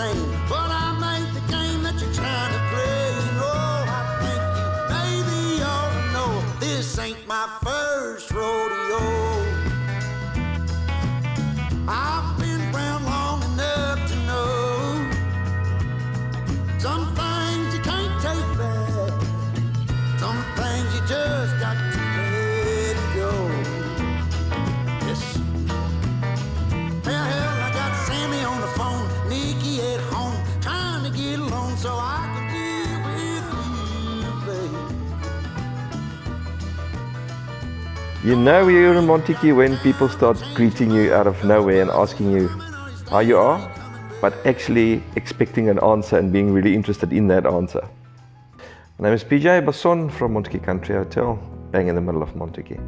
same, but I made the game that you're trying to play. You know, I think you maybe ought to know this ain't my first rodeo. I've been around long enough to know some things you can't take back, some things you just got to let go. Yes. Well, hell, I got Sammy on the phone, Nikki at home, trying to get along so I can deal with you, babe. You know you're in Montagu when people start greeting you out of nowhere and asking you how you are, but actually expecting an answer and being really interested in that answer. My name is PJ Basson from Montagu Country Hotel, bang in the middle of Montagu.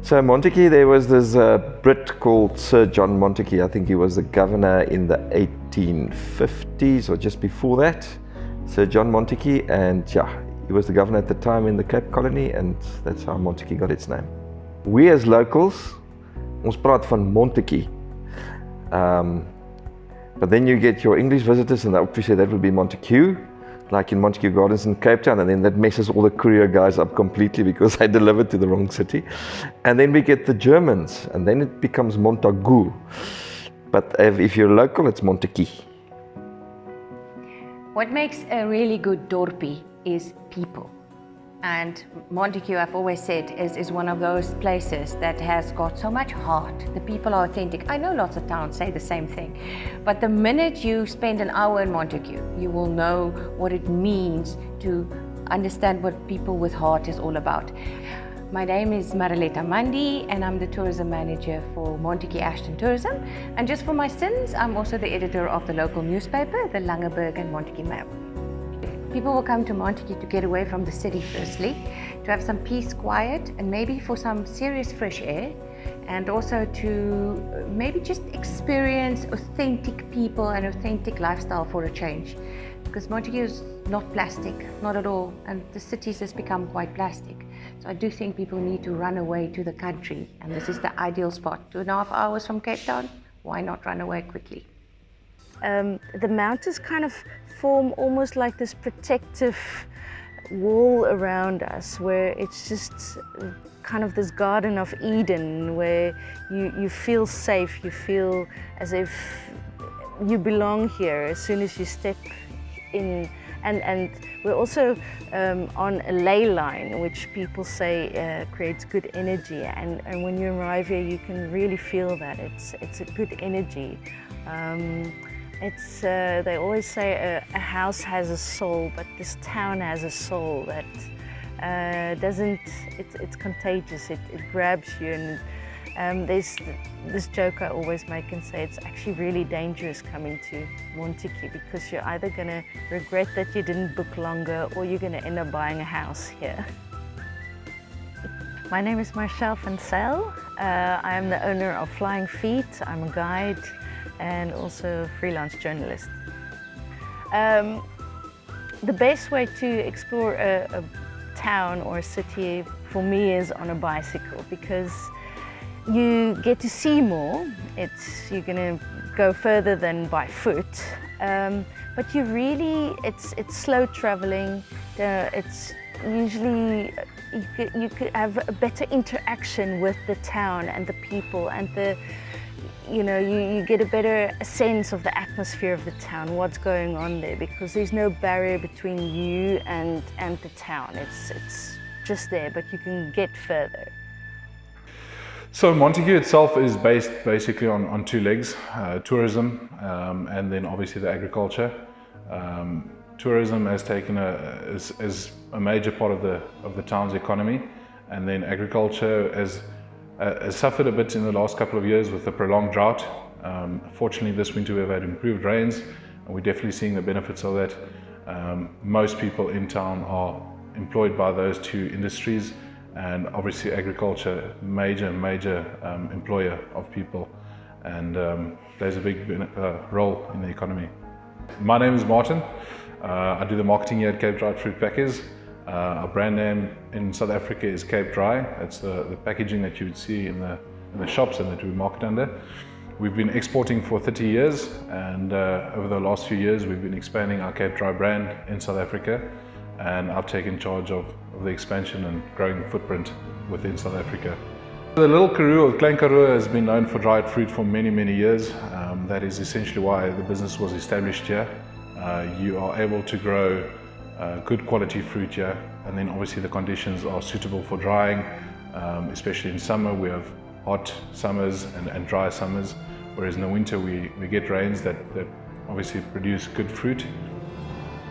So Montagu, there was this Brit called Sir John Montagu. I think he was the governor in the 1850s or just before that. Sir John Montagu, and yeah, he was the governor at the time in the Cape Colony, and that's how Montagu got its name. We as locals, ons praat van Montagu. But then you get your English visitors, and obviously that would be Montagu, like in Montagu Gardens in Cape Town, and then that messes all the courier guys up completely because they delivered to the wrong city. And then we get the Germans, and then it becomes Montagu. But if you're local, it's Montagu. What makes a really good dorpie is people. And Montagu, I've always said, is one of those places that has got so much heart. The people are authentic. I know lots of towns say the same thing. But the minute you spend an hour in Montagu, you will know what it means to understand what people with heart is all about. My name is Marileta Mandi, and I'm the tourism manager for Montagu-Ashton Tourism. And just for my sins, I'm also the editor of the local newspaper, the Langeberg and Montagu Mail. People will come to Montagu to get away from the city firstly, to have some peace, quiet, and maybe for some serious fresh air, and also to maybe just experience authentic people and authentic lifestyle for a change. Because Montagu is not plastic, not at all, and the cities has become quite plastic. So I do think people need to run away to the country, and this is the ideal spot. 2.5 hours from Cape Town, why not run away quickly? The mountains kind of form almost like this protective wall around us, where it's just kind of this Garden of Eden where you feel safe, you feel as if you belong here as soon as you step in. And we're also on a ley line, which people say creates good energy, and when you arrive here you can really feel that it's a good energy. They always say a house has a soul, but this town has a soul that it's contagious, it grabs you. And there's this joke I always make and say it's actually really dangerous coming to Montagu, because you're either going to regret that you didn't book longer, or you're going to end up buying a house here. My name is Marcel van Zyl. I am the owner of Flying Feet. I'm a guide and also a freelance journalist. The best way to explore a town or a city for me is on a bicycle, because you get to see more. You're going to go further than by foot, but it's slow traveling. It's usually you could have a better interaction with the town and the people, and you get a better sense of the atmosphere of the town, what's going on there, because there's no barrier between you and the town. It's just there, but you can get further. So Montagu itself is based basically on two legs, tourism and then obviously the agriculture. Tourism has taken is a major part of the town's economy, and then agriculture has suffered a bit in the last couple of years with the prolonged drought. Fortunately this winter we've had improved rains, and we're definitely seeing the benefits of that. Most people in town are employed by those two industries, and obviously agriculture, major employer of people, and plays a big role in the economy. My name is Martin. I do the marketing here at Cape Dry Fruit Packers. Our brand name in South Africa is Cape Dry. That's the packaging that you would see in the shops and that we market under. We've been exporting for 30 years, and over the last few years we've been expanding our Cape Dry brand in South Africa, and I've taken charge of the expansion and growing footprint within South Africa. The Little Karoo, or Klein Karoo, has been known for dried fruit for many, many years. That is essentially why the business was established here. You are able to grow good quality fruit here, and then obviously the conditions are suitable for drying, especially in summer. We have hot summers and dry summers, whereas in the winter we get rains that obviously produce good fruit.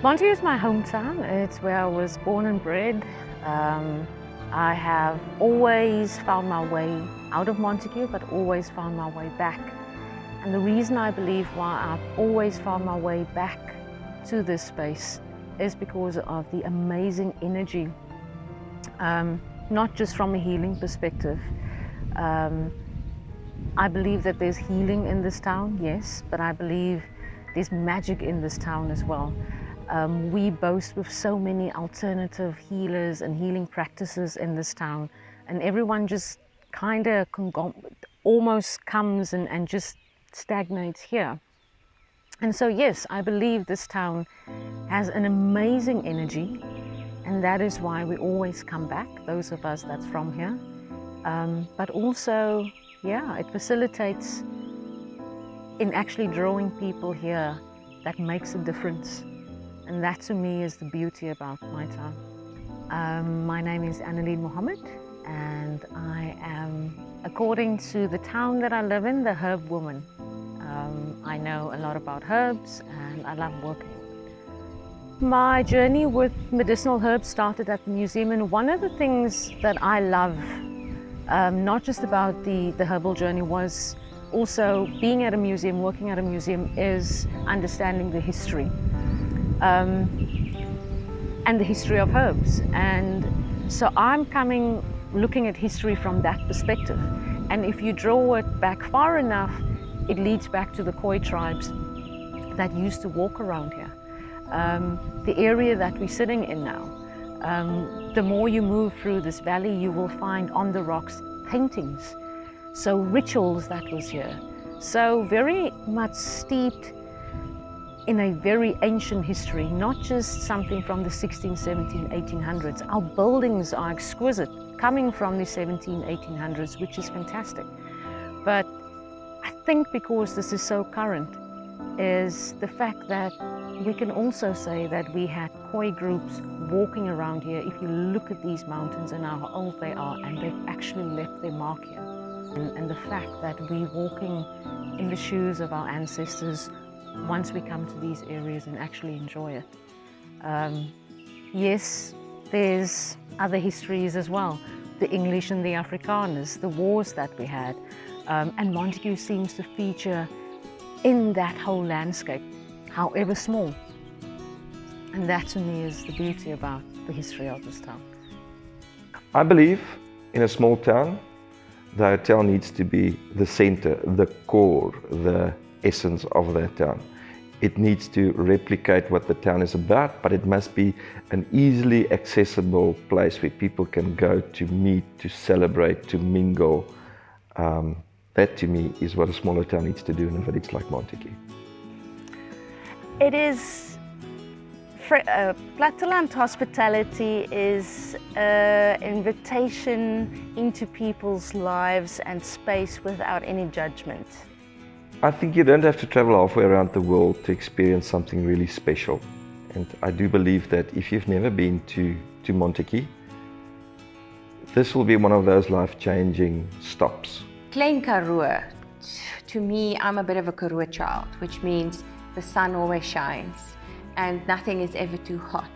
Montagu is my hometown. It's where I was born and bred. I have always found my way out of Montagu, but always found my way back. And the reason I believe why I've always found my way back to this space is because of the amazing energy, not just from a healing perspective. I believe that there's healing in this town, yes, but I believe there's magic in this town as well. We boast with so many alternative healers and healing practices in this town, and everyone just kind of almost comes and just stagnates here. And so yes, I believe this town has an amazing energy, and that is why we always come back, those of us that's from here. But also, yeah, it facilitates in actually drawing people here that makes a difference. And that to me is the beauty about my town. My name is Annelie Mohammedt, and I am, according to the town that I live in, the herb woman. I know a lot about herbs and I love working. My journey with medicinal herbs started at the museum, and one of the things that I love, not just about the herbal journey, was also being at a museum, working at a museum, is understanding the history. And the history of herbs, and so I'm looking at history from that perspective. And if you draw it back far enough, it leads back to the Khoi tribes that used to walk around here. The area that we're sitting in now, the more you move through this valley, you will find on the rocks paintings, so rituals that was here, so very much steeped in a very ancient history, not just something from the 16, 17, 1800s. Our buildings are exquisite, coming from the 17, 1800s, which is fantastic. But I think because this is so current, is the fact that we can also say that we had Khoi groups walking around here. If you look at these mountains and how old they are, and they've actually left their mark here. And the fact that we're walking in the shoes of our ancestors once we come to these areas and actually enjoy it. Yes, there's other histories as well. The English and the Afrikaners, the wars that we had. And Montagu seems to feature in that whole landscape, however small. And that to me is the beauty about the history of this town. I believe in a small town, the hotel needs to be the center, the core, the essence of that town. It needs to replicate what the town is about, but it must be an easily accessible place where people can go to meet, to celebrate, to mingle. That to me is what a smaller town needs to do in a village like Montagu. It is, Platteland hospitality is an invitation into people's lives and space without any judgment. I think you don't have to travel halfway around the world to experience something really special. And I do believe that if you've never been to Montagu, this will be one of those life-changing stops. Klein Karoo, to me, I'm a bit of a Karoo child, which means the sun always shines and nothing is ever too hot.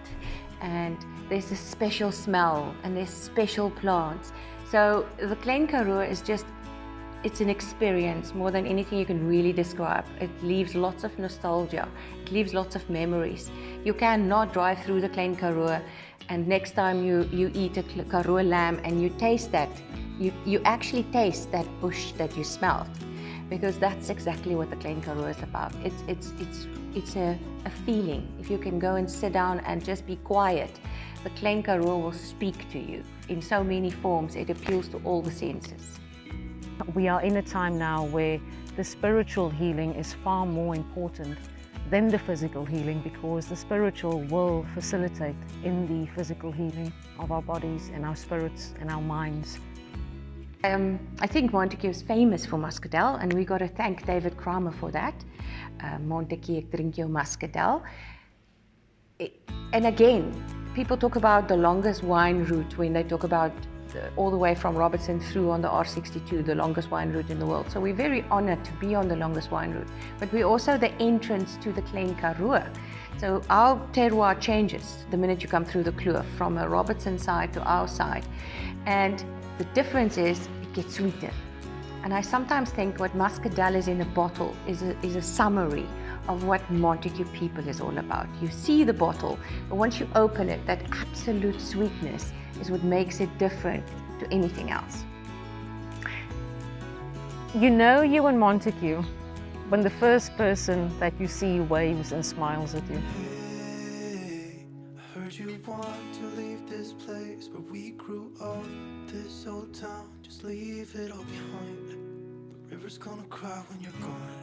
And there's a special smell and there's special plants. So the Klein Karoo is just, it's an experience more than anything you can really describe. It leaves lots of nostalgia. It leaves lots of memories. You cannot drive through the Klein Karoo and next time you eat a Karoo lamb and you taste that, you actually taste that bush that you smelled, because that's exactly what the Klein Karoo is about. It's a feeling. If you can go and sit down and just be quiet, the Klein Karoo will speak to you in so many forms. It appeals to all the senses. We are in a time now where the spiritual healing is far more important than the physical healing, because the spiritual will facilitate in the physical healing of our bodies and our spirits and our minds. I think Montagu is famous for muscadel, and we got to thank David Kramer for that. Montagu, ek drink jou muscadel. And again, people talk about the longest wine route when they talk about all the way from Robertson through on the R62, the longest wine route in the world. So we're very honored to be on the longest wine route, but we're also the entrance to the Klein Karoo. So our terroir changes the minute you come through the Kloof, from a Robertson side to our side. And the difference is it gets sweeter. And I sometimes think what muscadel is in a bottle is a summary of what Montagu people is all about. You see the bottle, but once you open it, that absolute sweetness is what makes it different to anything else. You know you're in Montagu when the first person that you see waves and smiles at you. Hey, I heard you want to leave this place where we grew up, this old town, just leave it all behind. The river's gonna cry when you're gone.